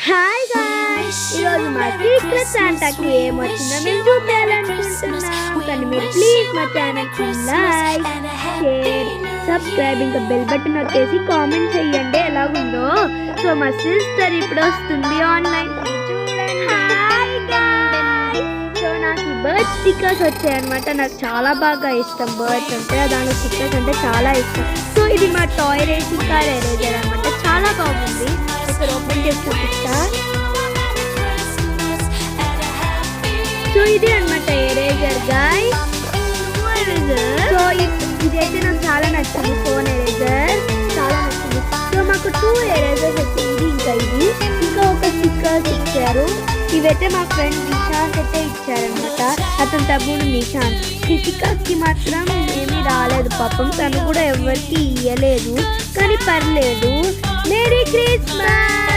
Hi guys, ఈరోజు మా secret శాంటాకి ఏమొచ్చిందో మేము చూపించాలనుకుంటున్నాం. కానీ మీరు ప్లీజ్ మా ఛానల్కి లైక్, షేర్, సబ్స్క్రైబ్ ఇంకా బెల్ బటన్ వచ్చేసి కామెంట్ చేయండి ఎలాగుందో. సో మా సిస్టర్ ఇప్పుడు వస్తుంది ఆన్లైన్ చూడండి. హాయ్ గాయ్స్, సో నాకు ఈ బర్డ్ స్టిక్కర్స్ వచ్చాయన్నమాట. నాకు చాలా బాగా ఇష్టం బర్డ్స్ అంటే, దాని స్టిక్కర్స్ అంటే చాలా ఇష్టం. సో ఇది మా టాయ్ రేసింగ్ కార్ ఎరేజర్ అనమాట. చాలా బాగుంది. ఇక్కడ ఓపెన్ చేసి చూపిస్తా. సో ఇది అనమాట ఎరేజర్ గాయ్స్. సో ఇదైతే నాకు చాలా నచ్చింది. ఫోన్ ఎరేజర్ చాలా నచ్చింది. సో మాకు 2 ఎరేజర్స్ వచ్చింది. ఇంకా ఒక స్టిక్కర్స్ ఇచ్చారు. ఇవైతే మా ఫ్రెండ్ నిశాంత్ అయితే ఇచ్చారనమాట. అతని తమ్ముడు నిశాంత్. కృతికాకి మాత్రం ఏమీ రాలేదు పాపం. తను కూడా ఎవరికి ఇయ్యలేదు. కానీ పర్లేదు. Merry Christmas.